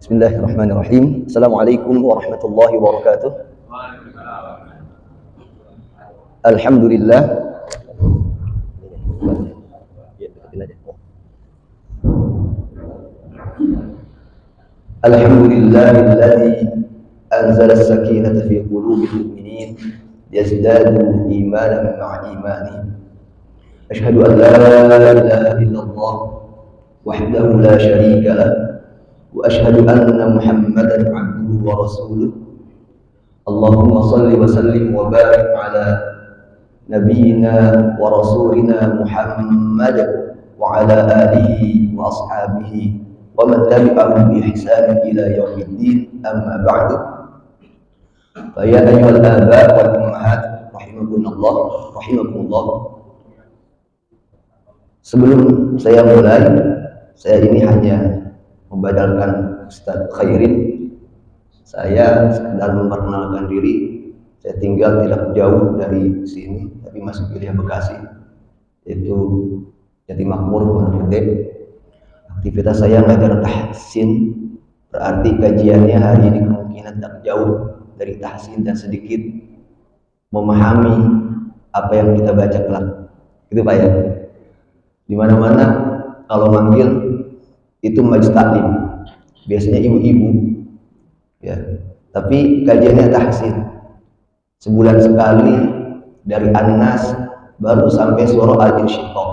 Bismillahirrahmanirrahim. Assalamualaikum warahmatullahi wabarakatuh. Alhamdulillah. Alhamdulillahilladzi anzala as-sakinata fi qulubil mu'minin yazdadu imanan ma'a imanihim. Ashhadu an la ilaha illallah wahdahu la syarika lah. وأشهد أن محمدا عبده ورسوله اللهم صل وسلم وبارك على نبينا ورسولنا محمد وعلى آله وأصحابه ومن تبعهم بإحسان إلى يوم الدين أما بعد فيا أيها الآباء والأمهات رحمكم الله. Sebelum saya mulai, saya ini hanya membadalkan Ustadz Khairin. Saya sekedar memperkenalkan diri. Saya tinggal tidak jauh dari sini, tapi masih wilayah Bekasi, yaitu Jatimakmur, Pondok Gede. Aktivitas saya mengajar tahsin, berarti kajiannya hari ini kemungkinan tak jauh dari tahsin dan sedikit memahami apa yang kita baca kelak. Itu Pak ya. Di mana-mana kalau manggil itu majelis taklim, biasanya ibu-ibu ya, tapi kajiannya tahsin sebulan sekali dari An-Nas baru sampai surah Al-Insyiqaq.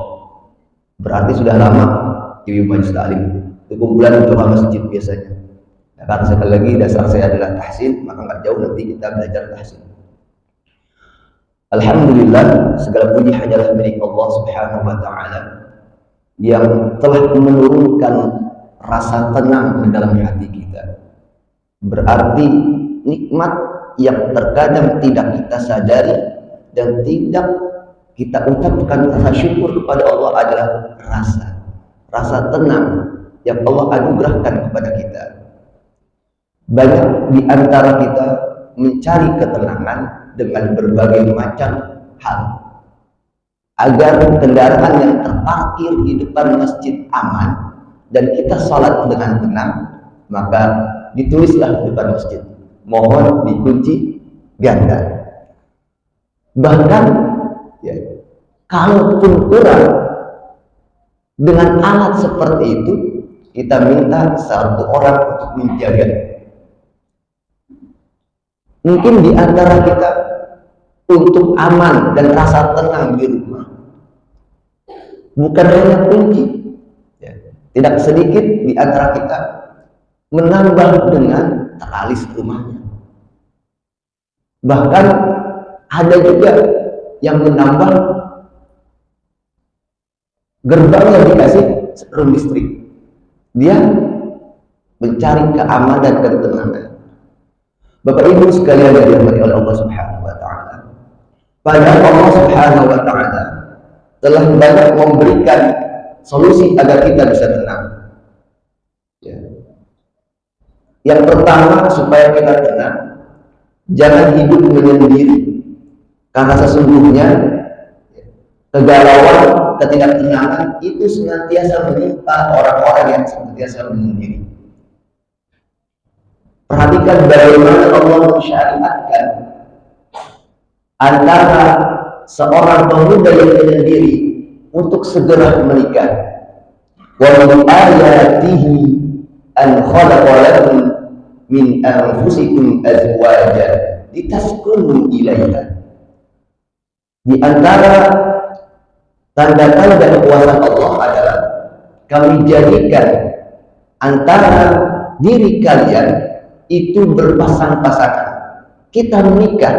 Berarti sudah lama ibu majelis taklim itu kumpulan untuk masjid biasanya. Nah, karena sekali lagi dasar saya adalah tahsin, maka nggak jauh nanti kita belajar tahsin. Alhamdulillah, segala puji hanyalah milik Allah Subhanahu wa ta'ala yang telah menurunkan rasa tenang di dalam hati kita. Berarti nikmat yang terkadang tidak kita sadari dan tidak kita ucapkan rasa syukur kepada Allah adalah rasa tenang yang Allah anugerahkan kepada kita. Banyak di antara kita mencari ketenangan dengan berbagai macam hal agar kendaraan yang terparkir di depan masjid aman dan kita sholat dengan tenang, maka ditulislah di depan masjid, mohon dikunci ganda. Bahkan ya, kalaupun kurang dengan alat seperti itu, kita minta satu orang untuk menjaga. Mungkin di antara kita untuk aman dan rasa tenang di rumah, bukan hanya kunci ya, tidak sedikit di antara kita menambah dengan teralis rumahnya. Bahkan ada juga yang menambah gerbang yang dikasih room listrik. Dia mencari keamanan dan ketenangan. Bapak Ibu sekalian yang dirahmati oleh Allah Subhanahu wa ta'ala, padahal Allah Subhanahu wa ta'ala telah banyak memberikan solusi agar kita bisa tenang ya. Yang pertama, supaya kita tenang, jangan hidup menyendiri, karena sesungguhnya kegalauan, ketidaktenangan itu senantiasa menimpa orang-orang yang senantiasa menyendiri. Perhatikan bagaimana Allah mensyariatkan antara seorang pemuda yang menyendiri untuk segera menikah. Wa min ayatihi an khalaqa lakum min anfusikum azwaja litaskunu ilaiha. Di antara tanda-tanda kekuasaan Allah adalah kami jadikan antara diri kalian itu berpasang-pasangan. Kita menikah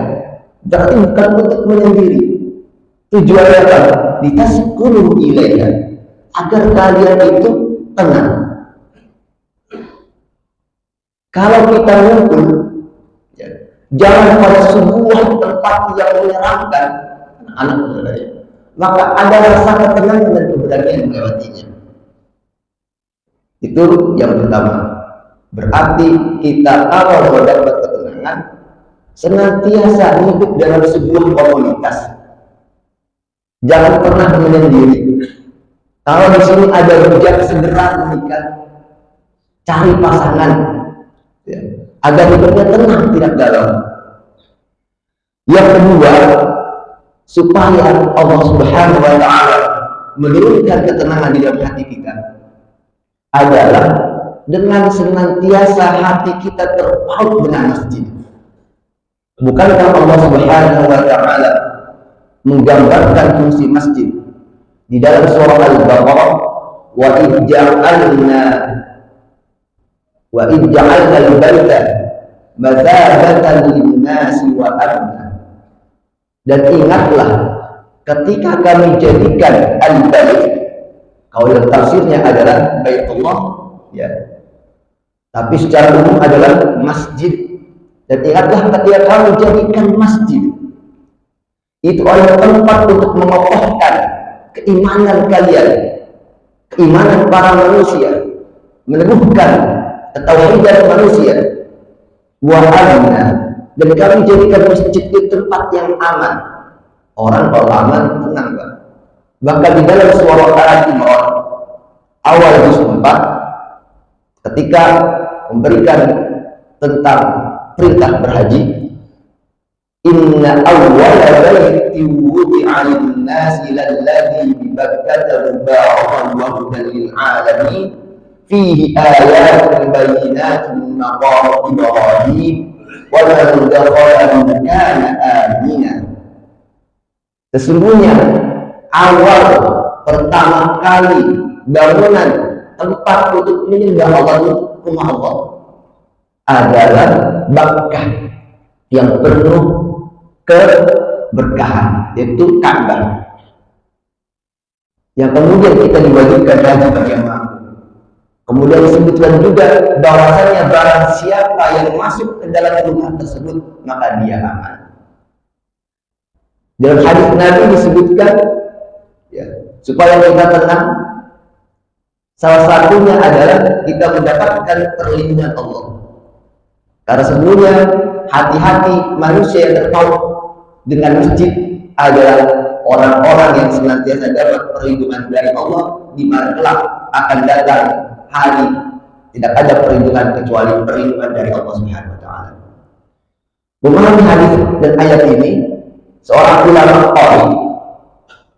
berarti bukan untuk menyendiri. Tujuannya apa? Litaskunu ilaiha, agar kalian itu tenang. Kalau kita ngumpul ya, jangan pada sebuah tempat yang menyeramkan anak-anak, maka ada rasa ketenangan dan kebahagiaan melewatinya. Itu yang pertama. Berarti kita kalau mendapat ketenangan senantiasa hidup dalam sebuah komunitas. Jangan pernah menyendiri. Kalau di sini ada rujak, segera menikah, cari pasangan. ya, agar hidupnya tenang, tidak galau. Yang kedua, supaya Allah Subhanahu wa Ta'ala menurunkan ketenangan di dalam hati kita adalah dengan senantiasa hati kita terpaut dengan masjid. Bukankah Allah Subhanahu wa Ta'ala menggambarkan fungsi masjid di dalam surah Al-Baqarah, wa idja'alna al-baita mathabatan lin-nasi wa amna. Dan ingatlah ketika kami jadikan al-bait, kalau tafsirnya adalah Baitullah, ya, tapi secara umum adalah masjid. Dan ingatlah ketika kami jadikan masjid itu adalah tempat untuk mengokohkan keimanan kalian, keimanan para manusia, meneguhkan ketauhidan manusia, wa amna, dan kami jadikan masjid itu tempat yang aman. Orang kalau aman tenang, Pak. Bahkan di dalam surah Al-Imran awal juz 4 ketika memberikan tentang perintah berhaji, inna awwala baitin wudi'a lin-nasi lalladzi bi Bakkata mubarakan wa hudan lil 'alamin fihi ayatun bayyinatun maqam Ibrahim wa man dakhalahu kana amina. Sesungguhnya awal pertama kali bangunan tempat untuk menyembah Allah, rumah Allah, adalah Makkah yang penuh keberkahan, yaitu Ka'bah, yang kemudian kita diwajibkan haji bagi yang mampu. Kemudian disebutkan juga bahwasanya barang siapa yang masuk ke dalam rumah tersebut maka dia aman. Dalam hadis Nabi disebutkan, ya, supaya kita tenang, salah satunya adalah kita mendapatkan perlindungan Allah. Karena sebenarnya hati-hati manusia yang terpaut dengan masjid adalah orang-orang yang senantiasa dapat perlindungan dari Allah, di mana kelak akan datang hari tidak ada perlindungan kecuali perlindungan dari Allah Subhanahu wa Ta'ala. Memahami hadis dan ayat ini, seorang ulama qari,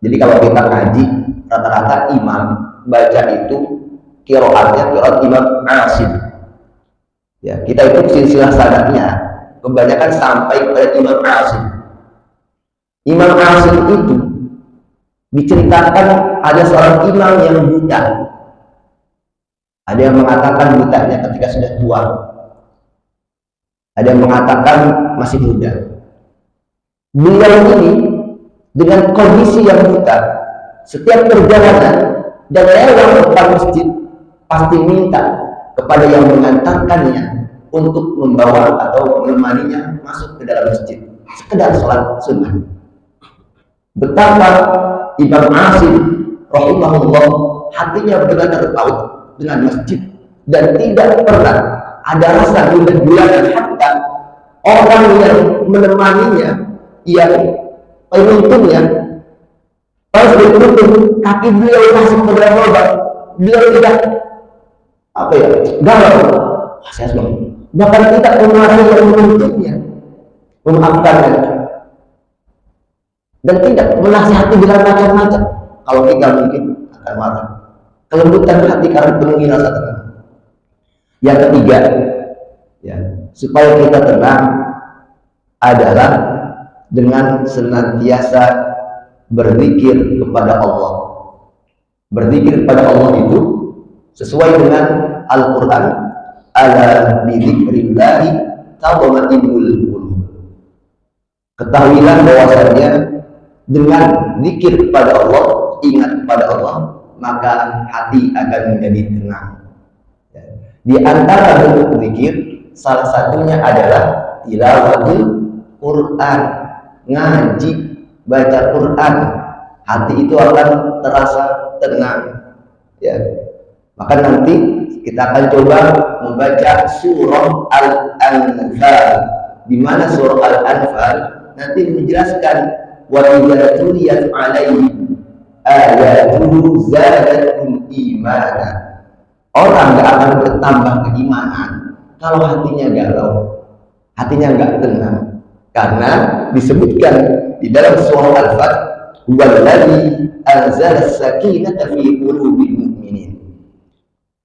jadi kalau kita ngaji rata-rata imam baca itu qiraatnya qiraat Imam Asim. Ya, kita itu silsilah sanadnya kebanyakan sampai kepada Imam Asim. Imam Asim itu diceritakan ada seorang imam yang buta. Ada yang mengatakan butanya ketika sudah tua. Ada yang mengatakan masih muda. Beliau ini dengan kondisi yang buta, setiap perjalanan dan lewat depan masjid pasti minta kepada yang mengantarkannya untuk membawa atau menemaninya masuk ke dalam masjid, sekedar sholat sunnah. Betapa Imam Asim rahimahullah hatinya benar-benar terpaut dengan masjid dan tidak pernah ada rasa gundah-gulana, hatta orang yang menemaninya, yang penuntunnya, pas dituntun kaki beliau masuk ke dalam lubang, beliau tidak galau, bahkan tidak memarahi yang menuntunnya, memaafkannya, dan tidak menasihati dengan macam-macam. Kalau kita mungkin akan marah. Kelembutan hati karena penuhi rasa tenang. Yang ketiga, ya, supaya kita tenang adalah dengan senantiasa berzikir kepada Allah. Berzikir kepada Allah itu sesuai dengan Al-Quran, ala bidzikrillahi tatma'innul qulub. Ketahuilah bahwasanya dengan zikir kepada Allah, ingat kepada Allah, maka hati akan menjadi tenang. Di antara bentuk zikir, salah satunya adalah tilawatul Quran, ngaji, baca Quran. Hati itu akan terasa tenang. Ya. Maka nanti kita akan coba membaca surah Al-Anfal, di mana surah Al-Anfal nanti menjelaskan wa idza tuliyat alaihim ayatuhu zadatuhum imana. Orang nggak akan bertambah keimanan kalau hatinya galau, hatinya nggak tenang. Karena disebutkan di dalam surah Al-Fath, "Huwallazi anzala as-sakinata fi qulubil mu'minin."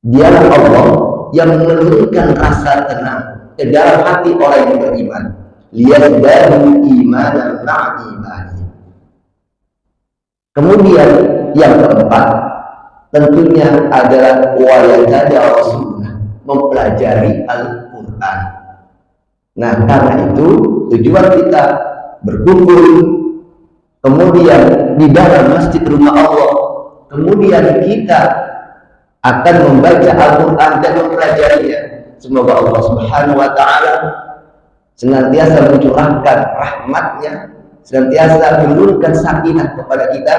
Dialah Allah yang menurunkan rasa tenang ke dalam hati orang yang beriman. Liyazdadu imanan ma'a imani. Kemudian yang keempat tentunya adalah wa yatadabbaru sunnah, mempelajari Al-Qur'an. Nah, karena itu tujuan kita berkumpul kemudian di dalam masjid rumah Allah, kemudian kita akan membaca Al-Quran dan mempelajarinya. Semoga Allah Subhanahu wa Ta'ala senantiasa mencurahkan rahmatnya, senantiasa menurunkan sakinah kepada kita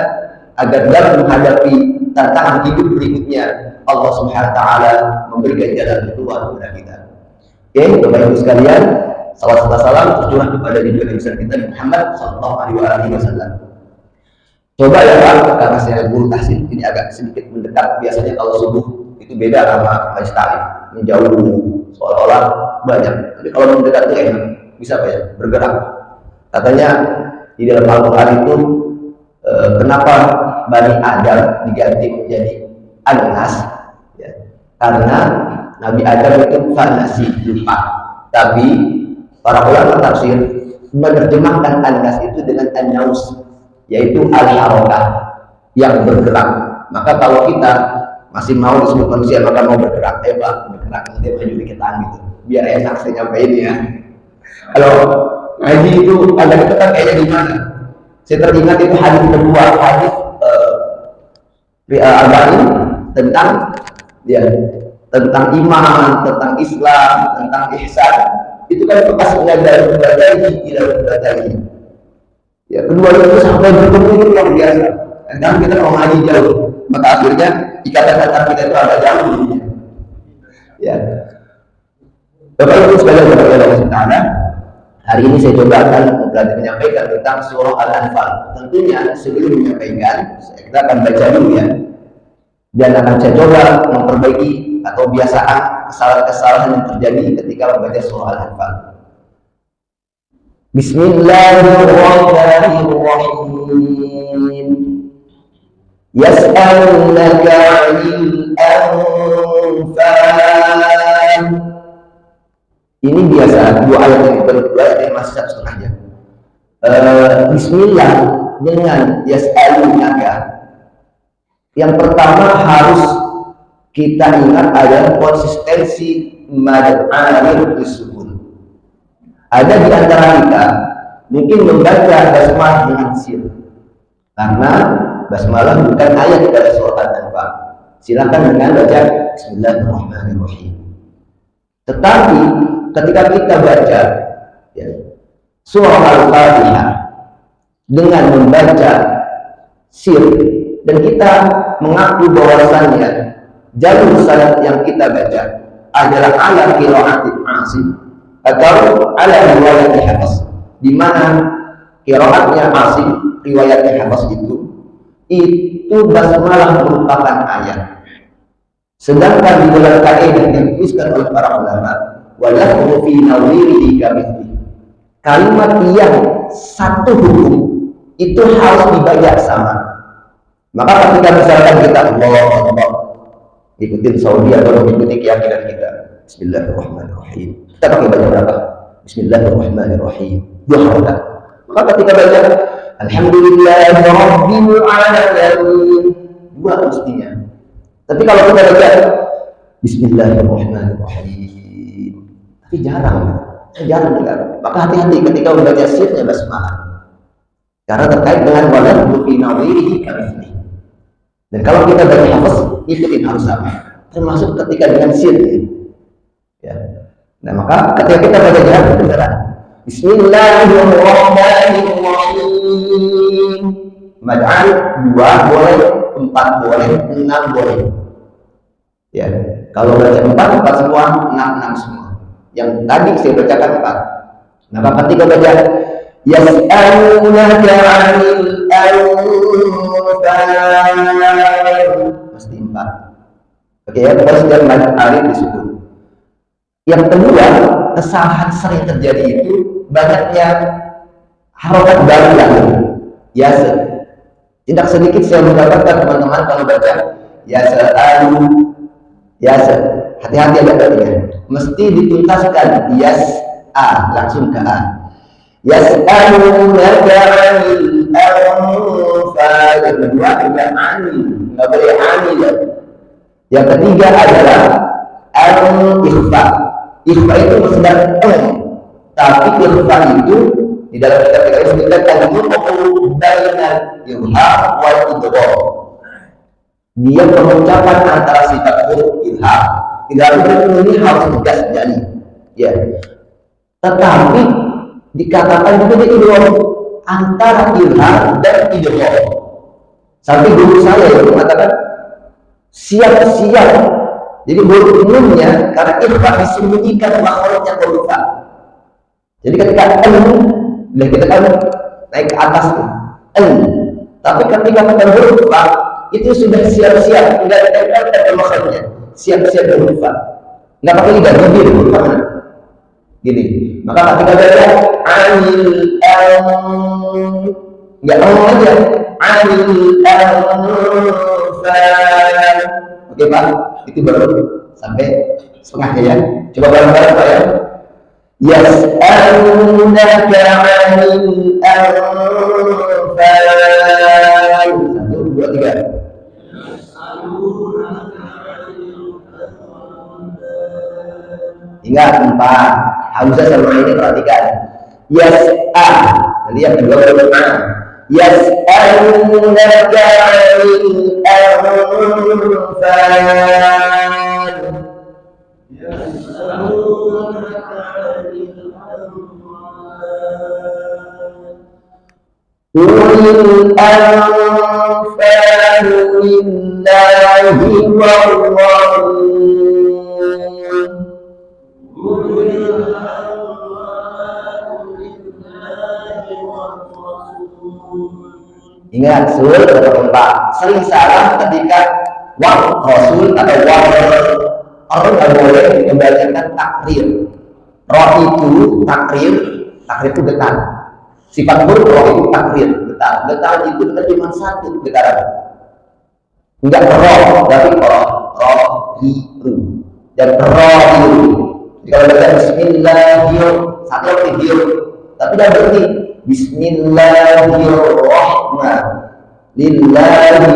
agar dalam menghadapi tantangan hidup berikutnya Allah Subhanahu wa Ta'ala memberikan jalan keluar kepada kita. Oke, Bapak Ibu sekalian, salam tercurah kepada junjungan besar kita Muhammad Sallallahu Alaihi Wasallam. Coba ya Pak, karena saya guru tahsin, ini agak sedikit mendekat. Biasanya kalau subuh itu beda sama majelis ta'lim, menjauh seolah-olah banyak. Tapi kalau mendekat itu enak, bisa Pak ya, bergerak. Katanya di dalam Al-Quran itu kenapa Bani Adam diganti menjadi An-Nas? Ya, karena Nabi Adam itu fanasi, lupa. Tapi para ulama tafsir menerjemahkan An-Nas itu dengan An-Naus, yaitu al-harakah, yang bergerak. Maka kalau kita masih mau disebut manusia, maka mau bergerak, Pak, bergerak, nanti maju dikit gitu, biar enak saya nyampein ya. Kalau ngaji itu ada ketekan kayaknya gimana? Saya teringat itu hadis kedua, hadis Al-Bani tentang ya, tentang iman, tentang Islam, tentang ihsan. Itu kan bekas dari berbagai. Ya, kedua itu sampai bertemu itu luar biasa. Dan kita kalau ngaji jauh, maka akhirnya ikatan kita itu ada jauh. Ya, Bapak Ibu sekalian Allah Taala, hari ini saya coba akan menyampaikan tentang surah Al-Anfal. Tentunya sebelum menyampaikan, kita akan baca dulu ya, dan akan saya coba memperbaiki atau biasaan kesalahan-kesalahan yang terjadi ketika membaca surah Al-Anfal. Bismillahirrahmanirrahim. Yas'alunaka 'anil anfal. Ini biasa dua ayat yang berdua yang masih satu setengah jam. Bismillah dengan yas'alunaka. Yang pertama harus kita ingat adalah konsistensi mad alif disukun. Ada di antara kita mungkin membaca basmalah dengan sir, karena basmalah bukan ayat pada surat Al-Anfal. Silakan dengan baca Bismillahirrahmanirrahim. Tetapi ketika kita baca ya, surah Al-Fatihah dengan membaca sir dan kita mengaku bahwasannya jalur salat yang kita baca adalah ala qiraatil Asim atau ala riwayat Hafs, di mana qiraatnya Asim, riwayatnya Hafs itu basmalah merupakan ayat. Sedangkan di dalam kaidah yang dituliskan oleh para ulama, walahu fi nawirihi kamithli, kalimat yang satu hukum itu harus dibaca sama. Maka ketika misalkan kita Allahu Akbar, ikutin Saudi atau mengikuti keyakinan kita, Bismillahirrahmanirrahim, kita pakai baca berapa? Bismillahirrahmanirrahim, dua harakat. Maka ketika baca Alhamdulillahirabbil alamin, dua mestinya. Tapi kalau kita baca Bismillahirrahmanirrahim, tapi jarang dengar. Maka hati-hati ketika membaca sirnya basmalah, karena terkait dengan walahu fi nawirihi kamithli. Dan kalau kita baca hafaz, ikutin harus sama, termasuk ketika dengan sir. Ya. Nah, maka ketika kita baca jahat kedengaran Bismillahirrahmanirrahim, bacaan 2 boleh, 4 boleh, 6 boleh. Ya, kalau baca 4 semua, 6 semua. Yang tadi saya bacakan 4. Nah, ketika baca Yas'alunaka 'anil anfal, mesti 4. Oke ya, terus dan alif disebut. Yang kedua, kesalahan sering terjadi itu banyaknya harokat baru lagi. Yasa. Tidak sedikit saya mendapatkan teman-teman kalau baca yasa alu yasa. Hati-hati ada ketiga. Mesti dituntaskan yas'a langsung ke a. Yas'alunaka 'anil anfal. Yang kedua tidak anil, nggak boleh anil. Yang ketiga adalah al-ikhfa. Ikhfa itu masdar tapi ikhfa itu di dalam kitab kita disebutkan al-muqu bainal ilham wal idgham. Dia pengucapan antara sifat huruf ilham. Tidak ini harus tegas jadi. Ya. Tetapi dikatakan juga di idgham antara ilham dan idgham. Sampai guru saya yang mengatakan siap-siap. Jadi huruf umumnya karena ikhfa disembunyikan makhrajnya huruf. Jadi ketika kita kan naik ke atas tapi ketika kita huruf itu sudah siap-siap, tidak ditempelkan ke makhrajnya, siap-siap huruf nggak pakai lidah, bibir huruf mana gini. Maka ketika baca anil nggak ngomong aja anil anfal. Oke Pak, itu baru sampai setengahnya ya. Coba bareng-bareng Pak ya. Yas'alunaka 'anil anfal. 1, 2, 3. Ingat 4. Hamzah sama ini perhatikan. Yas'a. Nanti yang kedua baru a. Yas'alunaka 'anil anfal. Qul anfalu lillahi war Ingat sul keempat. Sering salah ketika war rasul atau war orang nggak boleh membacakan takrir. Roh itu takrir itu getar. Sifat huruf roh itu takrir, getar. Getar itu cuma satu getaran. Enggak roh, tapi roh itu dan roh itu. Kalau baca Bismillahirrahmanirrahim, satu video, tapi dah berhenti. Bismillahirrahmanirrahim. Lillahi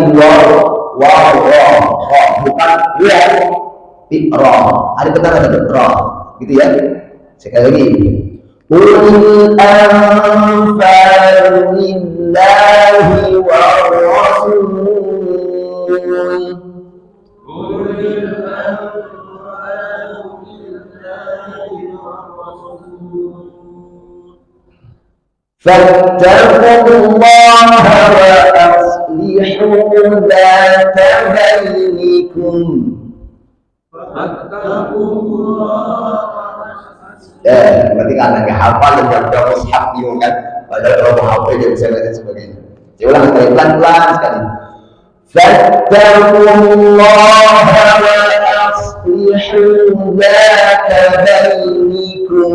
bukan ya. Roh, ada kata roh, gitu ya. Sekali lagi. Qul anfalu lillahi wa rasul. Fattaqullaha wa aslihu dzata bainikum. Berarti karena nggak hafal dan jam-jam mushaf bingung kan, padahal kalau mau hafal dia bisa baca sebagainya. Saya ulang sekali pelan-pelan sekali. Fattaqullaha wa aslihu dzata bainikum.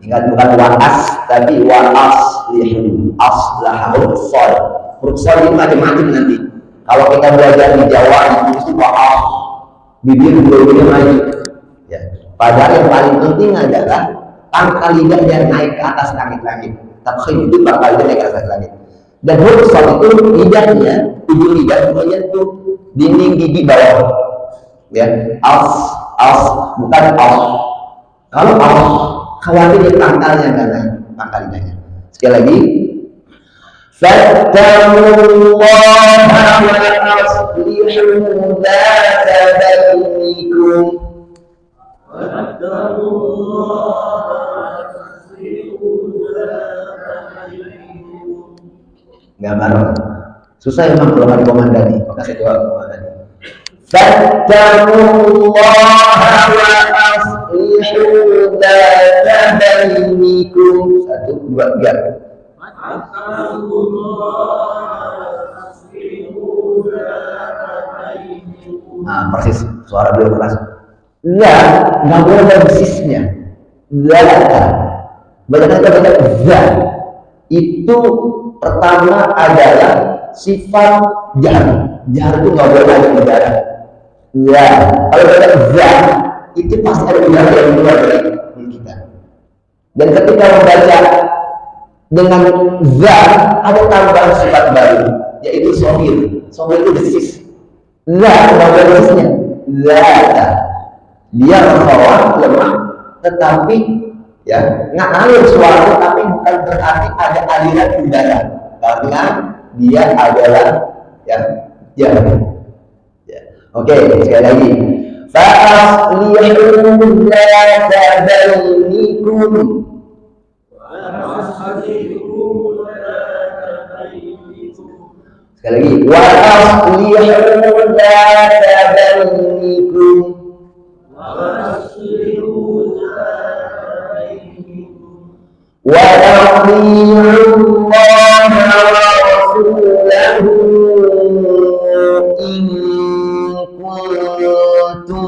Ingat bukan wa'as tapi wa'aslihu. Aslahu shad. Huruf shad itu macam-macam nanti. Kalau kita belajar di Jawa itu wa'as, bibir dua-duanya maju. Ya. Padahal yang paling penting adalah pangkal lidahnya naik ke atas langit-langit. Tafkhim itu pangkal lidah naik ke atas langit. Dan huruf shad itu lidahnya, ujung lidah menyentuh dinding gigi bawah. Ya, bukan as. Kalau as khawatir di pangkalnya nggak naik, pangkal lidahnya. Sekali lagi, fattaqullaha wa aslihu dzata bainikum. Nggak bareng. Susah emang kalau nggak dikomandani. Maka saya jawab komandani. Fattaqullaha wa aslihu dzata bainikum. 1, 2, 3. persis suara beliau keras. Nggak boleh ada sisnya. Banyak za. Itu pertama adalah sifat jar. Jar itu nggak boleh ada udara. Kalau ada za, itu pasti ada udara yang keluar dari kita. Dan ketika membaca dengan za, ada tambahan sifat baru, yaitu somir. Somir itu desis. Nggak boleh desisnya. Dia berkhawat lemah, tetapi ya ngalir suara, tapi bukan berarti ada aliran udara, karena dia adalah ya. Oke, sekali lagi. Fa'aslihu dzata bainikum. Sekali lagi. Wa'aslihu dzata bainikum. وَأَطِيعُوا اللَّهَ وَرَسُولَهُ إِن كُنتُم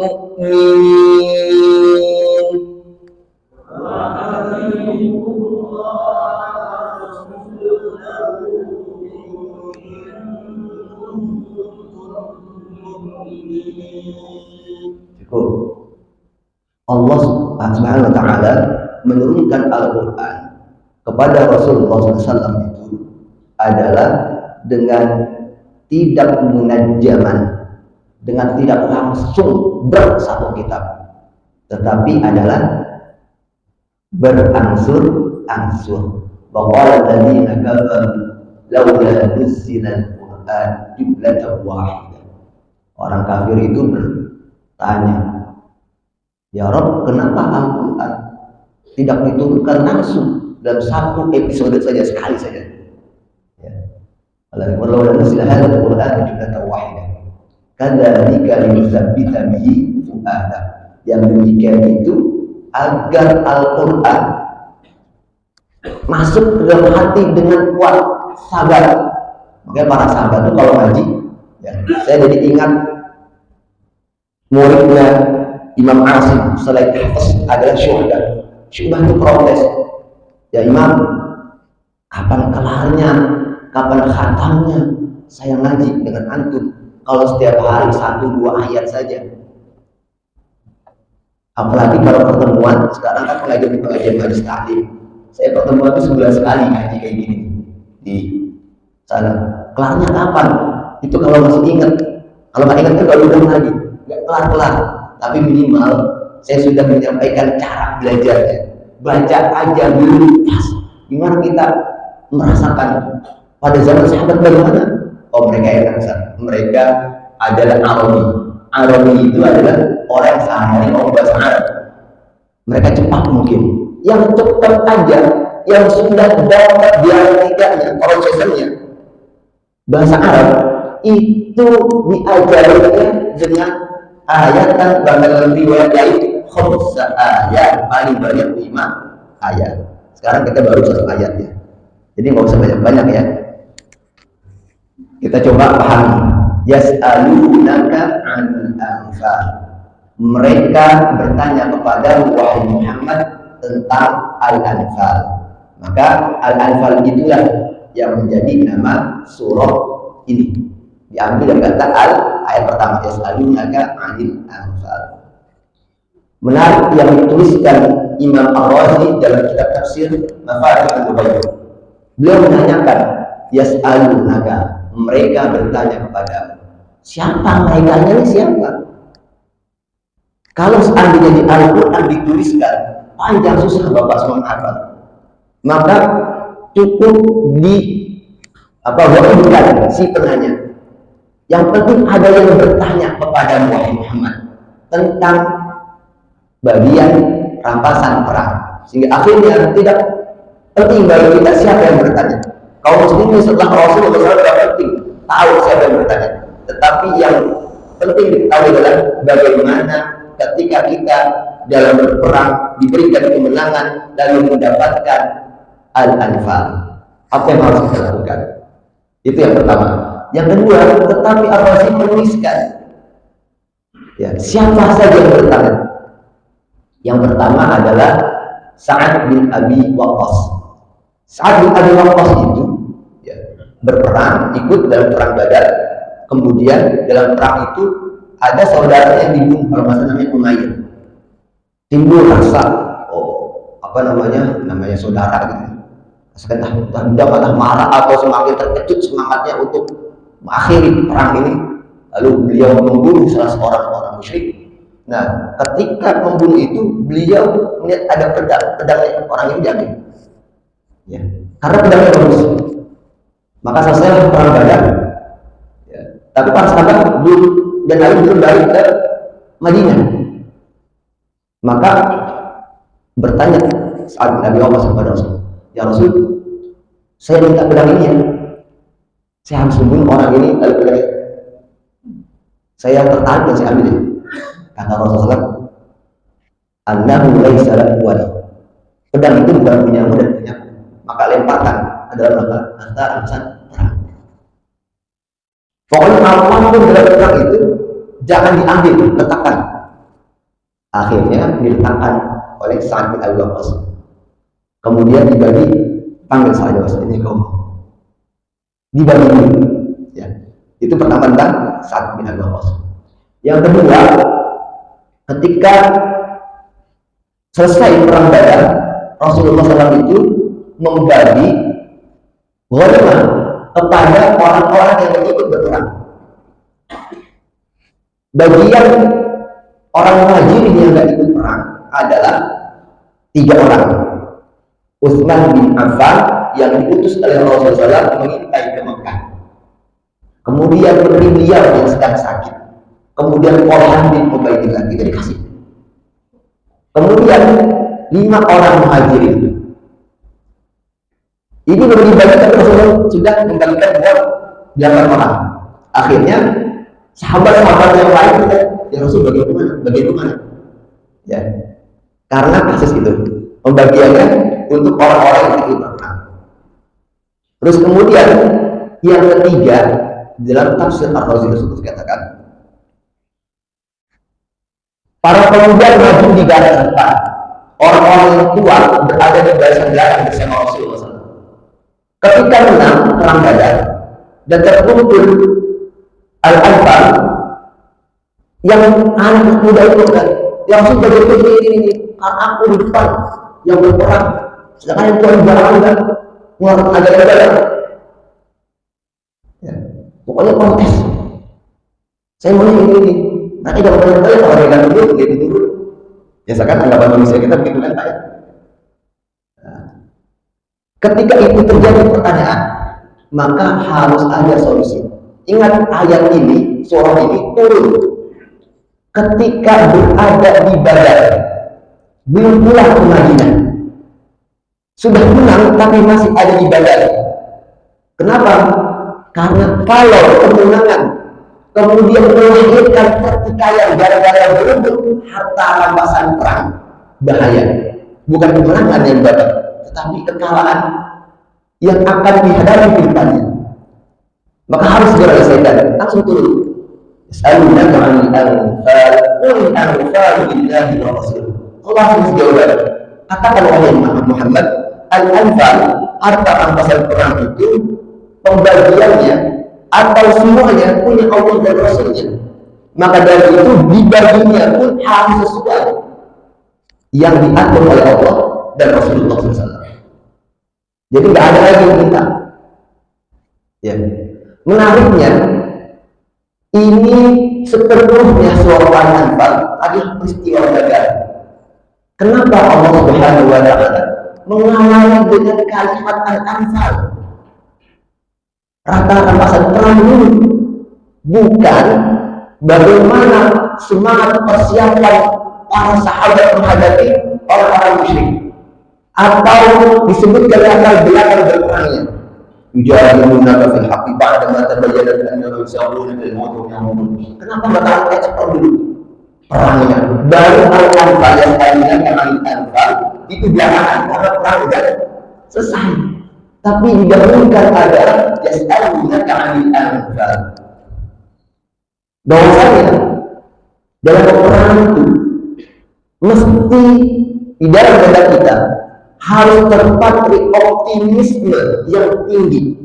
مُّؤْمِنِينَ. Cukup. Allah Subhanahu wa ta'ala menurunkan Al-Quran kepada Rasulullah SAW itu adalah dengan tidak munajjaman, dengan tidak langsung bersatu kitab, tetapi adalah berangsur-angsur. Waqala alladziina kafaru laula nuzzila al-Qur'an jumlatan wahidah. Orang kafir itu bertanya, ya Rabb, kenapa Al-Quran tidak diturunkan langsung dalam satu episode saja, sekali saja? Laula nuzzila hadzal Qur'an jumlatan wahidah. Kadzalika linutsabbita bihi fu'adak. Yang demikian itu agar Al-Quran masuk ke dalam hati dengan kuat, sabar. Makanya para sahabat itu kalau ngaji, ya, saya jadi ingat muridnya Imam Asim selain Hafiz adalah Syu'bah. Syu'bah itu protes, ya Imam, kapan kelarnya, kapan khatamnya saya ngaji dengan antum? Kalau setiap hari 1-2 ayat saja. Apalagi kalau pertemuan, sekarang kan pengajian majelis taklim. Saya pertemuan itu sebulan sekali ngaji kayak gini di sana. Kelarnya kapan? Itu kalau masih ingat. Kalau nggak ingat kan kalau udah lagi, nggak kelar-kelar. Tapi minimal saya sudah menyampaikan cara belajarnya. Baca aja dulu pas. Gimana kita merasakan pada zaman sahabat bagaimana? Oh, mereka enak, mereka adalah Arabi. Arabi itu adalah orang yang sehari-hari ngomong bahasa Arab. Mereka cepat mungkin. Yang cepat aja, yang sudah dapat diartikannya, prosesnya bahasa Arab itu diajarinya dengan ayat dan bahkan riwayat lain khamsa ayat, paling banyak 5 ayat. Sekarang kita baru 1 ayat ya. Jadi nggak usah banyak-banyak ya. Kita coba pahami. Yas'alunaka 'anil anfal. Mereka bertanya kepada wahai Muhammad tentang Al-Anfal. Maka Al-Anfal itulah yang menjadi nama surah ini. Diambil dari kata ayat pertama, yas'alunaka 'anil anfal. Menarik yang dituliskan Imam Ar-Razi dalam kitab tafsir Mafatihul Ghaib. Beliau menanyakan, yas'alunaka, mereka bertanya kepada siapa mereka ini, siapa? Kalau seandainya di Al-Quran dituliskan panjang susah Bapak semua menghafal, maka cukup di wahyukan si penanya. Yang penting ada yang bertanya kepada Muhammad tentang bagian rampasan perang, sehingga akhirnya tidak penting bagi kita siapa yang bertanya. Kaum muslimin setelah Rasulullah SAW tidak penting tahu siapa yang bertanya, tetapi yang penting diketahui adalah bagaimana ketika kita dalam berperang diberikan kemenangan lalu mendapatkan Al-Anfal, apa yang harus kita lakukan? Itu yang pertama. Yang kedua, tetapi Ar-Razi menuliskan ya, siapa saja yang bertanya. Yang pertama adalah Sa'ad bin Abi Waqqas. Sa'ad bin Abi Waqqas itu ya, berperang, ikut dalam perang Badar. Kemudian dalam perang itu ada saudaranya yang dibunuh, kalau masa namanya Umayyah. Timbul rasa, namanya saudara gitu. Entah marah atau semakin terkejut semangatnya untuk mengakhiri perang ini. Lalu beliau membunuh salah seorang orang musyrik. Nah, ketika membunuh itu, beliau melihat ada pedangnya orang ini diambil. Ya, karena pedangnya bagus. Maka selesai perang Badar. Ya, tapi para sahabat belum balik ke Madinah. Maka bertanya Sa'ad bin Abi Waqqas kepada Rasul, ya Rasul, saya minta pedang ini ya. Saya harus membunuh orang ini, lalu pedangnya saya tertarik dan saya ambil ya. Kata Rasulullah, "Annahu laisa lahu wali." Pedang itu bukan punyamu dan punyaku. Maka lemparkan ke dalam antara urusan perang. Pokoknya apapun dalam perang itu jangan diambil, letakkan. Akhirnya diletakkan oleh Sa'ad bin Abi Waqqas. Kemudian dibagi, panggil saja Mas, ini kau. Dibagi dulu. Ya. Itu pertama tentang Sa'ad bin Abi Waqqas. Yang kedua, ketika selesai perang Badar, Rasulullah SAW itu membagi ghanimah kepada orang-orang yang ikut berperang. Bagian orang muhajirin yang tidak ikut perang adalah 3 orang. Utsman bin Affan yang diutus oleh Rasulullah SAW mengintai ke Mekah. Kemudian putri beliau yang sedang sakit. Kemudian Talha bin Ubaidillah itu dikasih. Kemudian 5 orang muhajirin. Ini baru dibagikan, Rasulullah sudah mengembalikan 8 orang. Akhirnya sahabat-sahabat yang lain kita, ya Rasul bagaimana? Ya, karena kasus itu pembagiannya untuk orang-orang yang ikut perang. Terus kemudian yang ketiga dalam tafsir Ar-Razi tersebut dikatakan, para pemuda maju di garis depan, orang-orang yang tua berada di barisan belakang bersama Rasulullah SAW. Ketika menang perang Badar dan terkumpul Al-Anfal, yang anak muda itu kan, yang sudah berpikir ini, karena aku di depan yang berperang, sedangkan yang tua di belakang kan mengeluarkan agak-agak. Ya, pokoknya protes. Saya mau ini. Nanti kalau banyak kalau mereka dulu, biasakan anggapan manusia kita begitu kan Pak ya. Ketika itu terjadi pertanyaan, maka harus ada solusi. Ingat ayat ini, surah ini turun ketika berada di Badar, belum pulang ke Madinah. Sudah menang tapi masih ada di Badar. Kenapa? Karena kalau kemenangan kemudian melahirkan pertikaian gara-gara berebut harta rampasan perang, bahaya. Bukan kemenangan yang dapat, tetapi kekalahan yang akan dihadapi ke depannya. Maka harus segera diselesaikan. Langsung turun. Yas'alunaka 'anil anfal, qul al-anfalu lillahi wa rasul. Allah SWT jawab. Katakan wahai Muhammad, al-anfal, harta rampasan perang itu pembagiannya atau semuanya punya Allah dan Rasulnya. Maka dari itu dibaginya pun harus sesuai yang diatur oleh Allah dan Rasulullah SAW. Jadi nggak ada lagi yang minta. Ya. Menariknya, ini sepenuhnya surah Al-Anfal adalah peristiwa Badar. Kenapa Allah Subhanahu wa Ta'ala mengawali dengan kalimat Al-Anfal? Rata rampasan perang dulu, bukan bagaimana semangat persiapan para sahabat menghadapi orang-orang musyrik, atau disebutkan latar belakang berperangnya. Yujadilunaka fil haqqi ba'da ma tabayyana annahum yusawwuna bil mawt. Kenapa enggak ayat dulu perangnya? Baru Al-Anfal yang tadinya Al-Anfal itu belakangan karena perang sudah selesai. Tapi didahulukan adalah yas'alunaka 'anil anfal. Bahwasanya dalam peperangan itu mesti di dalam dada kita harus terpatri optimisme yang tinggi.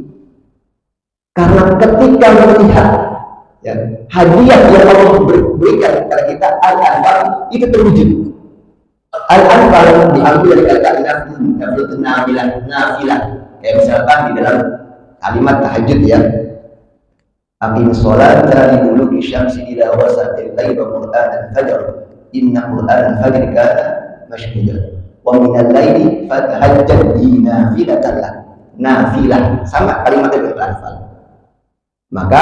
Karena ketika melihat ya, hadiah yang Allah berikan kepada kita, al-anfal itu terwujud. Al-anfal diambil dari kata nafilah. Kayak misalkan di dalam kalimat tahajud ya, aqimis sholata liduluki syamsi ila wasatil laili wa qur'anal fajr inna qur'anal fajr kana mashhuda wa minal laili fatahajjad bi nafilatan lak. Nafilah sama kalimat itu al-anfal. Maka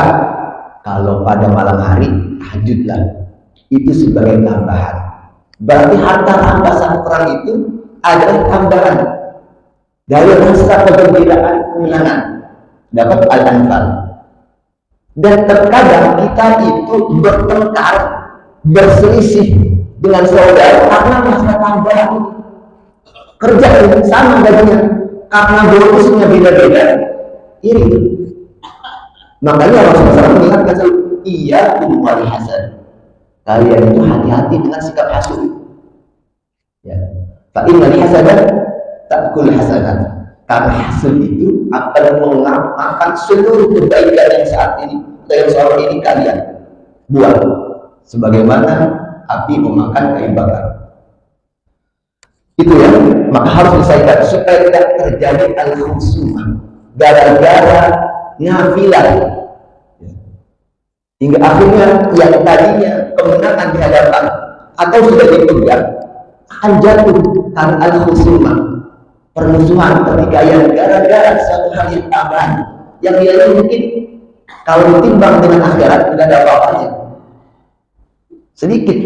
kalau pada malam hari tahajudlah, itu sebagai tambahan. Berarti harta rampasan perang itu adalah tambahan dari rasa kegembiraan kemenangan dapat al-anfal. Dan terkadang kita itu bertengkar, berselisih dengan saudara karena masalah tambahan. Kerja sama gajinya, karena bonusnya beda-beda. Ini itu. Makanya Rasulullah mengingatkan selalu, iyyakum wal hasad. Kalian itu hati-hati dengan sikap hasud. Ya. Fa innal hasada ta'kul hasanat. Karena hasud itu akan mengamalkan seluruh kebaikan yang saat ini, yang selama ini kalian buat. Sebagaimana api memakan kayu bakar. Itu ya, maka harus diselesaikan supaya tidak terjadi al-khusumah gara-gara nafilah. Hingga akhirnya yang tadinya kemenangan di hadapan atau sudah dipegang akan jatuh karena al-khusumah, permusuhan, pertikaian gara-gara satu hal yang tambahan yang nilainya mungkin kalau ditimbang dengan akhirat tidak ada apa-apanya, sedikit.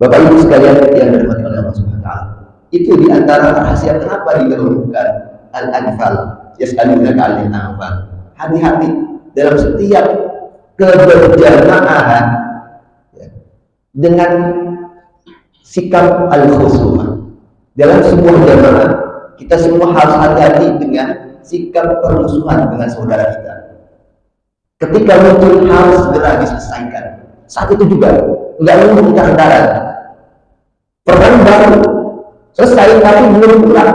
Bapak Ibu sekalian yang dirahmati oleh Allah Subhanahu wa taala, itu diantara rahasia kenapa didahulukan al-anfal, yas'alunaka 'anil anfal. Hati-hati dalam setiap keberjamaah ya, dengan sikap al-khusumah. Dalam sebuah jamaah kita semua harus hati-hati dengan sikap permusuhan dengan saudara kita. Ketika muncul harus segera diselesaikan. Saat itu juga nggak nunggu kita kendaraan. Perang baru selesai tapi belum pulang,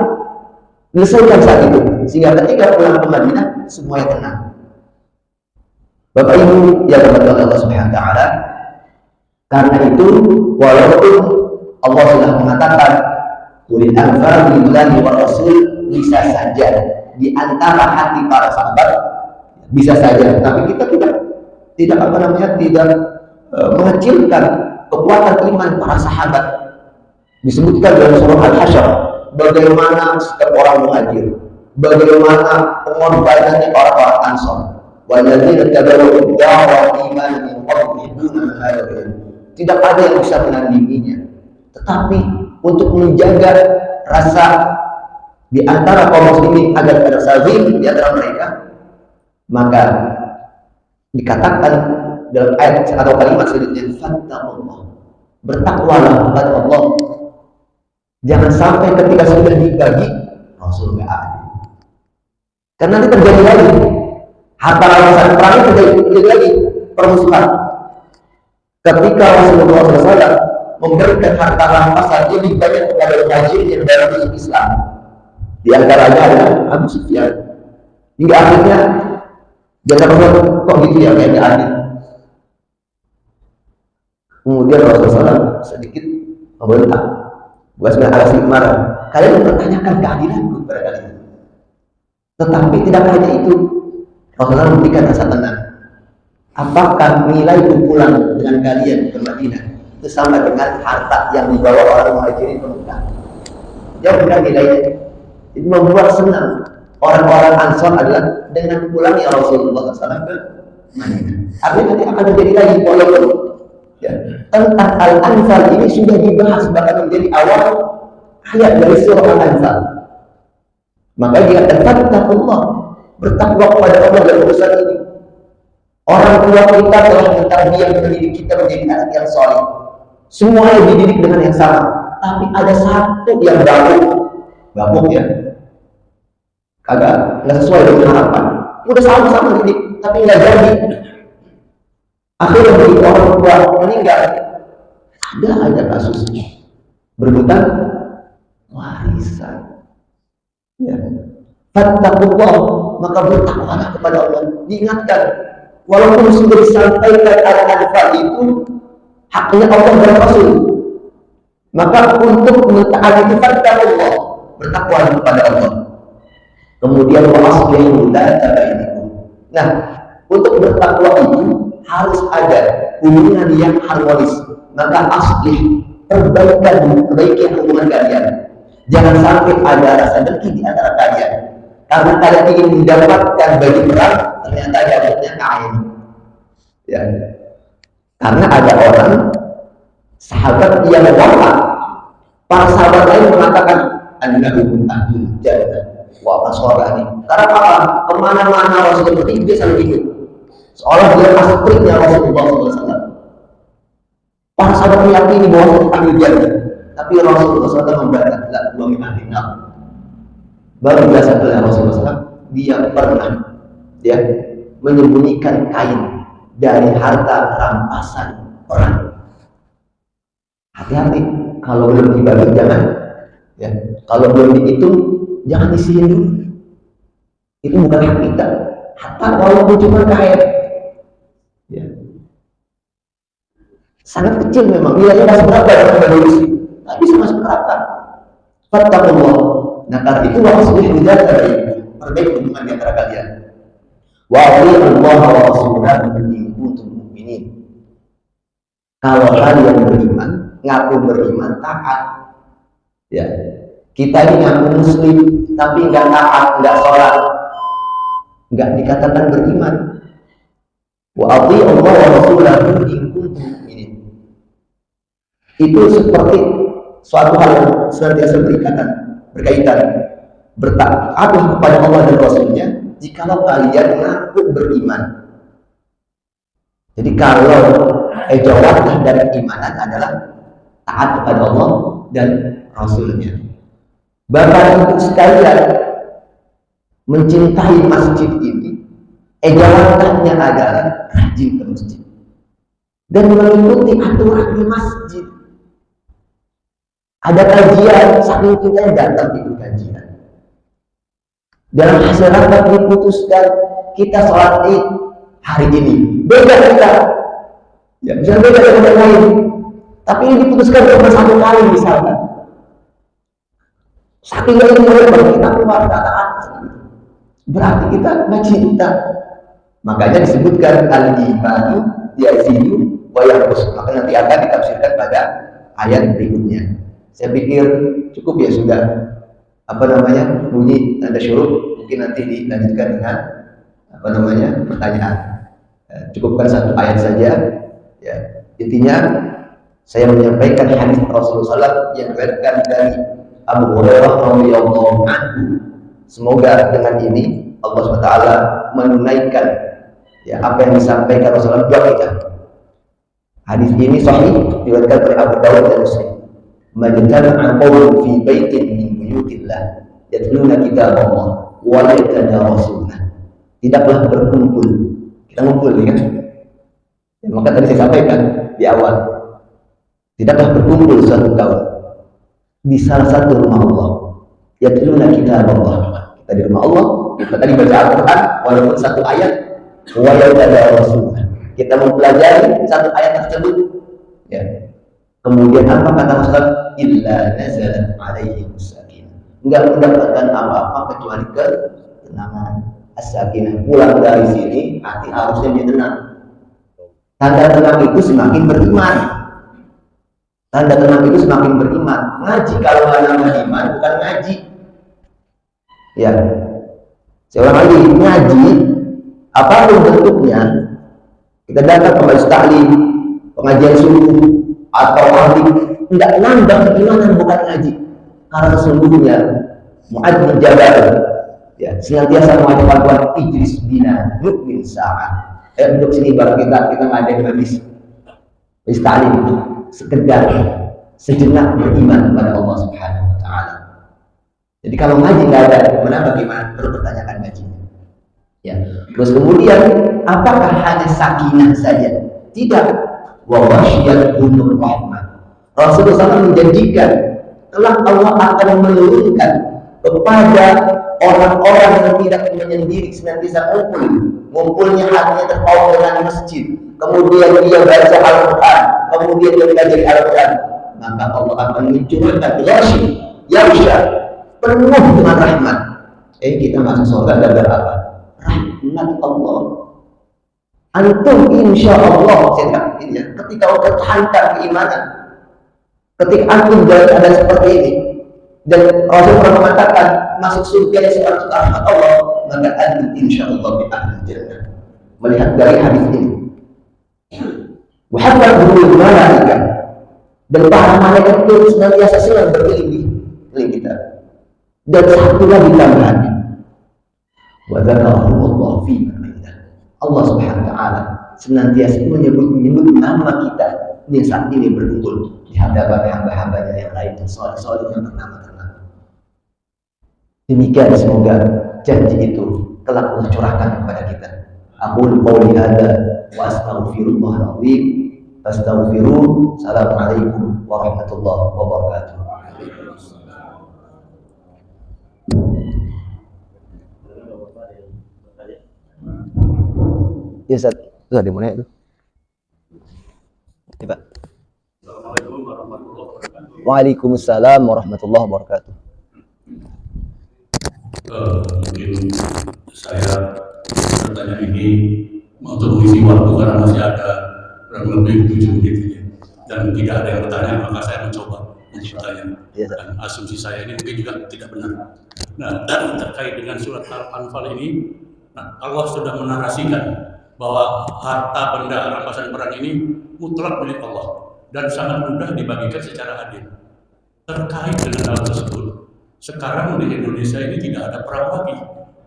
selesaikan saat itu sehingga ketika pulang ke Madinah semuanya tenang. Bapak Ibu yang dirahmati oleh Allah Subhanahu wa taala, karena itu walaupun Allah sudah mengatakan ulil anfal lillahi wa rasul, bisa saja di antara hati para sahabat bisa saja, tapi kita tidak mengecilkan kekuatan iman para sahabat. Disebutkan dalam surah Al-Hasyr bagaimana setiap orang muhajir, bagaimana pengorbanannya orang-orang Ansor. Walladzina tabawwa'u ad-dara wal iman min qablihim al-muhajirin. Tidak ada yang bisa menandinginya. Tetapi untuk menjaga rasa di antara kaum muslimin agar tidak saling di antara mereka, maka dikatakan dalam ayat atau kalimat selanjutnya, fattaqullah, bertakwalah kepada Allah. Jangan sampai ketika sudah dibagi Rasul nggak ada, karena nanti terjadi lagi harta rampasan perang, terjadi lagi permusuhan. Ketika Rasulullah SAW memberikan harta rampasan lebih banyak kepada muhajirin yang baru masuk Islam, di antaranya adalah Abu Sufyan, hingga akhirnya jangan kok gitu ya, kayak adil. Kemudian Rasulullah SAW sedikit membentak, bukan sebenarnya alasan marah, kalian mempertanyakan keadilanku kepada kalian. Tetapi tidak hanya itu, Rasulullah memberikan rasa tenang. Apakah nilai pukulan dengan kalian ke Madinah itu sama dengan harta yang dibawa orang muhajirin ke Mekah? Jauh berbeda nilainya. Itu membuat senang orang-orang Ansor adalah dengan pulangnya Rasulullah SAW ke Madinah. Artinya nanti akan terjadi lagi walaupun ya, tentang Al-Anfal ini sudah dibahas bahkan menjadi awal ayat dari surah Al-Anfal. Maka dikatakan fattaqullah, bertakwa kepada Allah dalam urusan ini. Orang tua kita telah mentarbiyah mendidik kita menjadi anak yang saleh. Semuanya dididik dengan yang sama, tapi ada satu yang babuk ya. nggak sesuai dengan harapan. Udah sama-sama didik, tapi nggak jadi. Akhirnya begitu orang tua meninggal, ada aja kasusnya berebutan warisan. Ya. Fattaqullah, maka bertakwalah kepada Allah. Diingatkan, walaupun sudah disampaikan al-anfal itu haknya Allah dan Rasul, maka untuk mentaati fattaqullah, bertakwa kepada Allah. Kemudian wa'aslihu dzata bainakum. Nah, untuk bertakwa itu harus ada hubungan yang harmonis. Maka aslih, perbaiki hubungan kalian. Jangan sampai ada rasa dengki di antara kalian. Karena kalian ingin mendapatkan baju perang, ternyata dapatnya kain. Ya. Karena ada orang sahabat yang wafat. Para sahabat lain mengatakan annahu ahlul jannah wa basarani. Karena apa? Kemana-mana Rasulullah pergi dia selalu ikut. Seolah dia aspirnya Rasulullah SAW. Para sahabat meyakini bahwa itu ahlul jannah, tapi Rasulullah SAW membantah, la huwa min ahlin nar. Baru biasa oleh Rasulullah SAW, dia pernah menyembunyikan kain dari harta rampasan orang. Hati-hati, kalau belum dibagi jangan, ya. Kalau belum dihitung jangan disihin dulu. Itu bukan hak kita. Hatta walaupun cuma kain, ya. Sangat kecil memang, nilainya masih berapa dalam evolusi, tapi bisa masuk akal. Fattaqullah. Nah, karena itu wa'aslihu dzata bainakum, perbaiki hubungan di antara kalian. Wa atii'u Allah wa rasulahu in kuntum mu'minin. Kalau kalian beriman, ngaku beriman, taat. Ya. Kita ini ngaku muslim tapi enggak taat, enggak sholat, enggak dikatakan beriman. Wa atii'u Allah wa rasulahu in kuntum mu'minin. Itu seperti suatu hal yang senantiasa berkaitan bertaat kepada Allah dan Rasulnya jikalau kalian mengaku beriman. Jadi kalau jawablah dari keimanan adalah taat kepada Allah dan Rasulnya. Bapak Ibu sekalian, mencintai masjid ini jawabnya adalah rajin ke masjid dan mengikuti aturan di masjid. Ada kajian, saking kita datang ikut kajian. Dalam hasil rapat diputuskan kita sholat Id hari ini. Beda kita, ya bisa beda dengan yang lain. Tapi ini diputuskan cuma satu kali misalnya. Saking ini mulai kita keluar kata-kata, berarti kita nggak cinta. Makanya disebutkan al-imanu yazidu wa yanqus. Maka nanti akan ditafsirkan pada ayat berikutnya. Saya pikir cukup ya sudah bunyi tanda syuruk, mungkin nanti dilanjutkan dengan pertanyaan. Cukupkan satu ayat saja. Ya, intinya saya menyampaikan hadis Rasulullah SAW yang diriwayatkan dari Abu Hurairah radhiyallahu anhu. Semoga dengan ini Allah SWT menunaikan apa yang disampaikan Rasulullah buat kita. Hadis ini sahih diriwayatkan oleh Abu Dawud dan Muslim. Majtama'a qawmun fi baitin min buyutillah yatluna kitab Allah wa yatadarasuna. Tidaklah berkumpul. Kita ngumpul ya kan? Ya, maka tadi saya sampaikan di awal. Tidaklah berkumpul suatu kaum di salah satu rumah Allah. Yatluna kitab Allah. Kita di rumah Allah, kita tadi baca Al-Qur'an walaupun satu ayat, wa yatadarasuna. Kita mempelajari satu ayat tersebut. Ya. Kemudian apa kata Rasulullah? Illa nazalat alaihi sakinah. Enggak mendapatkan apa-apa kecuali ketenangan. As-sakinah. Pulang dari sini hati harusnya dia tenang. Tanda tenang itu semakin beriman. Tanda tenang itu semakin beriman. Ngaji kalau nggak nambah iman bukan ngaji. Ya. Saya ulang lagi, ngaji apapun bentuknya, kita datang ke majelis taklim, pengajian subuh atau ahli, tidak nambah keimanan bukan ngaji. Karena sesungguhnya Mu'adz bin Jabal senantiasa mengajarkan buat ijlis bina nu'min sa'ah. Duduk sini bareng kita ngadain majelis taklim, sekedar sejenak beriman kepada Allah Subhanahu wa taala. Jadi kalau ngaji nggak ada, bagaimana? Perlu pertanyakan ngajinya. Ya. Terus kemudian, apakah hanya sakinah saja? Tidak. Wa wasyiyatuhumur rahmah. Rasulullah SAW menjanjikan telah Allah akan menurunkan kepada orang-orang yang tidak menyendiri, senantiasa ngumpulnya hatinya terpaut dengan masjid, kemudian dia baca Al-Quran, kemudian dia belajar Al-Quran, maka Allah akan mencurahkan yarsha penuh dengan rahmat. Kita masuk surga gara-gara apa? Rahmat Allah. Antum insya Allah, ketika mempertahankan keimanan, ketika antum ada seperti ini, dan Rasul pernah mengatakan masuk surga yang seorang rahmat Allah, maka antum insya Allah bi ahlil jannah. Melihat dari hadis ini, Muhammad bin Malaika dan para malaikat itu senantiasa senang berkeliling kita. Dan satu lagi tambahannya, wa dzakarahumullah fi man indah. Allah Subhanahu wa taala senantiasa menyebut nama kita yang saat ini berkumpul di hadapan hamba-hambanya yang lain, soleh-soleh yang ternama-ternama. Demikian semoga janji itu telah Allah curahkan kepada kita. Aqulu qouli hadza wa astaghfirullahal azim. Fastaghfiruh. Assalamualaikum warahmatullahi wabarakatuh. Ya Ustaz, itu ada mau nanya itu. Ya, Pak. Waalaikumsalam warahmatullahi wabarakatuh. Mungkin saya bertanya ini untuk mengisi waktu karena masih ada kurang lebih 7 menit ini. Dan tidak ada yang bertanya, maka saya mencoba bertanya. Dan asumsi saya ini mungkin juga tidak benar. Nah, terkait dengan surat Al-Anfal ini, Allah sudah menarasikan bahwa harta benda rampasan perang ini mutlak milik Allah dan sangat mudah dibagikan secara adil. Terkait dengan hal tersebut, sekarang di Indonesia ini tidak ada perang lagi.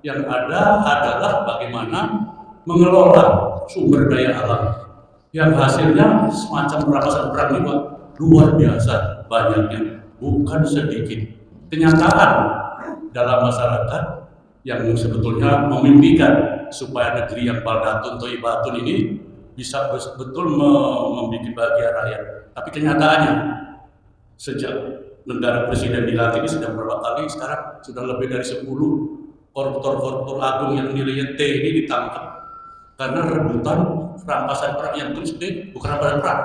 Yang ada adalah bagaimana mengelola sumber daya alam yang hasilnya semacam rampasan perang ini luar biasa banyaknya, bukan sedikit. Kenyataan dalam masyarakat yang sebetulnya memimpikan supaya negeri yang baldatun thayyibatun ini bisa betul membuat bahagia rakyat. Tapi kenyataannya sejak negara presiden dilantik ini sudah berapa kali, sekarang sudah lebih dari 10 koruptor-koruptor agung yang nilainya T ini ditangkap karena rebutan rampasan perang yang terus bukan rampasan perang,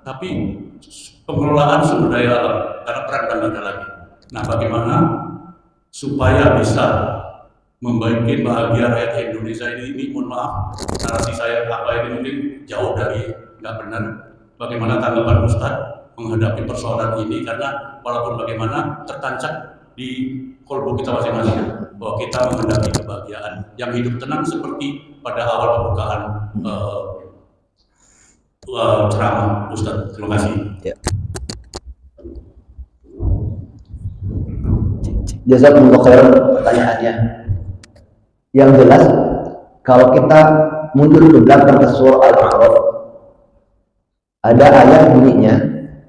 tapi pengelolaan sumber daya alam karena perang dan ada lagi. Nah, bagaimana supaya bisa membaiki bahagia rakyat Indonesia ini mohon maaf, narasi saya apa ini mungkin jauh dari nggak benar. Bagaimana tanggapan Ustadz menghadapi persoalan ini, karena walaupun bagaimana tertancap di kolbu kita masing-masing bahwa kita menghadapi kebahagiaan yang hidup tenang seperti pada awal pembukaan ceramah Ustadz. Terima kasih. Ya. Jazakumullah khairan pertanyaannya. Yang jelas, kalau kita mundur ke belakang ke surah Al-A'raf, ada ayat bunyinya,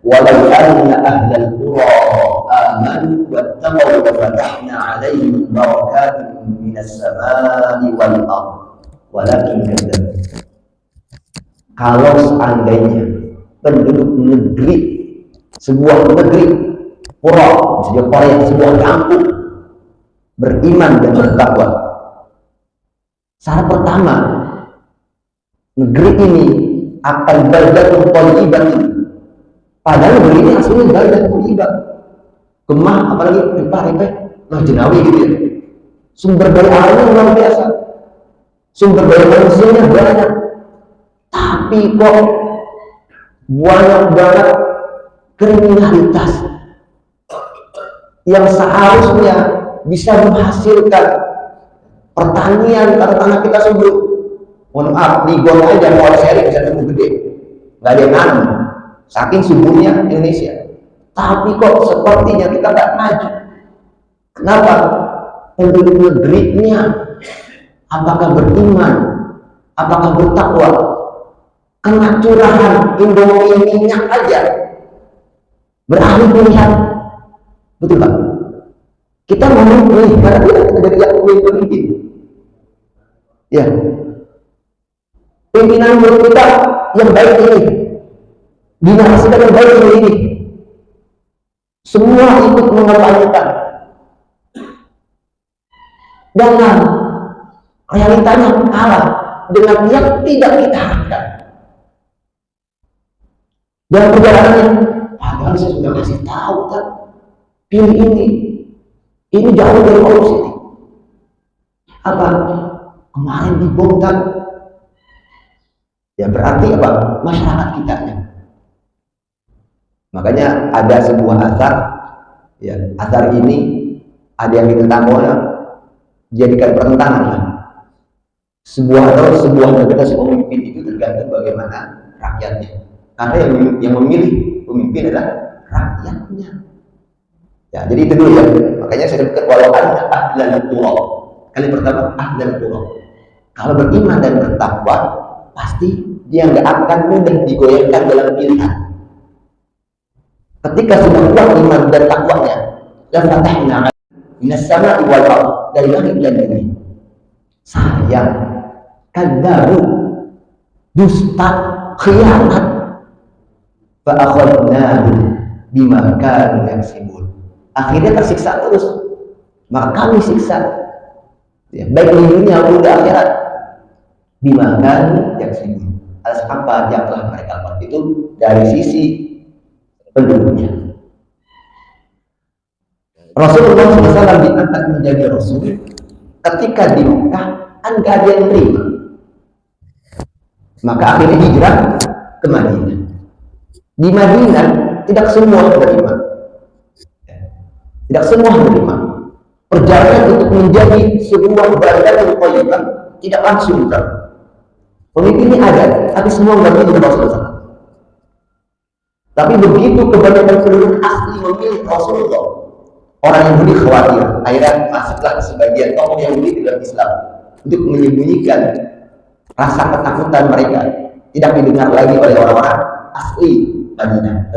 walau anna ahlal qura amanu wattaqaw wa fatahna 'alaihim barakatin minas samai wal ardh walakin kadzdzab. Kalau seandainya penduduk negeri, sebuah negeri, pura, misalnya Korea, sebuah kampung beriman dan bertakwa, syarat pertama, negeri ini akan baldatun thayyibatun. Padahal negeri ini aslinya baldatun thayyibat. Gemah, apalagi ripah-ripah, Jenawi gitu ya. Sumber daya alamnya luar biasa. Sumber daya manusianya banyak. Tapi kok banyak banget kriminalitas yang seharusnya bisa menghasilkan pertanian karena tanah kita subur. Mohon maaf, di Gor aja mau seri bisa tumbuh gede, nggak ada yang nanam, saking suburnya Indonesia. Tapi kok sepertinya kita nggak maju. Kenapa? Penduduk negerinya apakah beriman, apakah bertakwa? Kena curahan Indomie minyak aja beralih pilihan, betul Pak? Kita memilih karena kita dari yang pemimpin. Ya, pimpinan menurut kita yang baik ini, dinarasikan yang baik ini, semua ikut mengeluarkan. Dalam realitanya kalah dengan yang tidak kita harapkan. Dan perjalanannya, padahal saya sudah kasih tahu kan, pilih ini jauh dari korupsi. Apa? Kemarin dibongkar. Ya berarti apa? Masyarakat kita. Makanya ada sebuah asar, ya asar ini ada yang ditentang jadikan pertentangan. Sebuah negara, sebuah pemimpin itu tergantung bagaimana rakyatnya. Karena yang memilih pemimpin adalah rakyatnya. Ya, jadi itu dulu ya. Makanya saya sebutkan walau anna ahlal qura. Kali pertama ahlal qura. Kalau beriman dan bertakwa, pasti dia nggak akan mudah digoyahkan dalam pilihan. Ketika sudah kuat iman dan takwanya, la fatahna minas sama'i wal ardh, dari langit dan bumi. Sayang, kadzabu, dusta, khianat, fa akhadnahu bima kanu yaksibun. Akhirnya tersiksa terus, maka kami siksa, ya, baik di dunia maupun di akhirat. Bima kanu yaksibun, atas apa yang telah mereka lakukan itu dari sisi penduduknya. Rasulullah SAW diangkat menjadi Rasul ketika di Mekah enggak ada yang terima, maka akhirnya hijrah ke Madinah. Di Madinah tidak semua menerima, tidak semua menerima. Perjalanan untuk menjadi sebuah badan yang thayyibah tidak langsung kan. Pemimpin ini ada, tapi semua nggak begitu Rasulullah. Tapi begitu kebanyakan penduduk asli memilih Rasulullah, orang yang beli khawatir. Akhirnya masuklah sebagian tokoh yang beli dalam Islam untuk menyembunyikan rasa ketakutan mereka, tidak didengar lagi oleh orang-orang asli Madinah.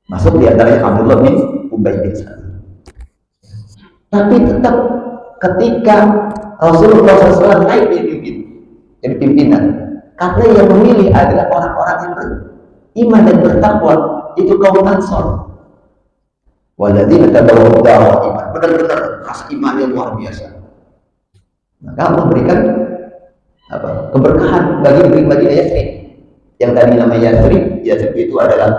Masuk di antaranya Abdullah bin Ubay bin Salul. Tapi tetap ketika Rasulullah SAW naik jadi pimpinan, karena yang memilih adalah orang-orang yang beriman dan bertakwa, itu kaum Ansor. Walladzina tabawwa'u ad-dara iman, benar-benar rasa iman yang luar biasa. Maka Allah berikan keberkahan bagi negeri Madinah Yathrib. Yang tadi namanya Yathrib itu adalah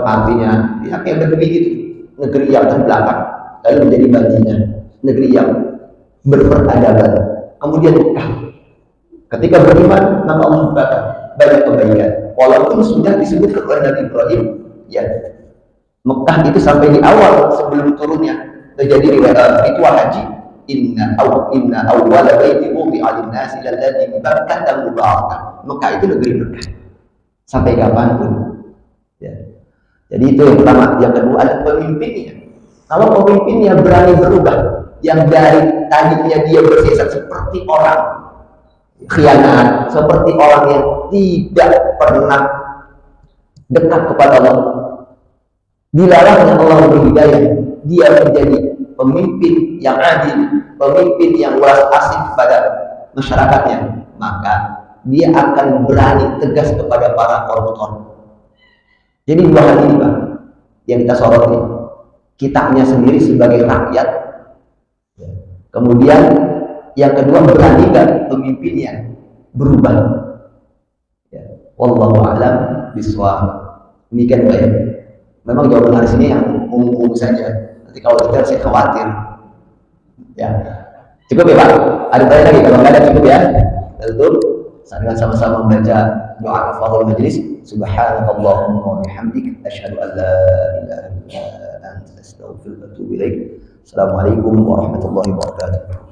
artinya ya kayak negeri itu, negeri yang terbelakang, lalu menjadi Madinah, negeri yang berperadaban. Kemudian Mekah, ketika beriman maka Allah bukakan banyak kebaikan. Walaupun sudah disebutkan oleh Nabi Ibrahim, ya Mekah itu sampai di awal sebelum turunnya terjadi ritual haji. Inna awwala baiti wudi'a lin-nasi lalladzi bi Bakkah mubarakah. Mekah itu negeri berkah sampai kapanpun. Ya. Jadi itu yang pertama. Yang kedua ada pemimpinnya. Kalau pemimpinnya berani berubah, yang dari tadinya dia bersifat seperti orang khianat, seperti orang yang tidak pernah dekat kepada Allah, dilarangnya Allah memberi hidayah, dia menjadi pemimpin yang adil, pemimpin yang welas asih kepada masyarakatnya, maka dia akan berani tegas kepada para koruptor. Jadi dua hal ini Pak yang kita soroti, kitanya sendiri sebagai rakyat, kemudian yang kedua berani kan pemimpinnya berubah. Ya. Wallahu a'lam bishawab. Demikian Pak ya. Memang jawaban hari ini yang umum saja. Nanti kalau detail saya khawatir. Ya. Cukup ya Pak? Ada tanya lagi? Kalau nggak ada cukup ya. Tentu dengan sama-sama membaca doa kafaratul majlis. Subhanakallahumma wa bihamdik asyhadu an la ilaha illa anta astaghfiruka wa atubu ilaik. Assalamualaikum warahmatullahi wabarakatuh.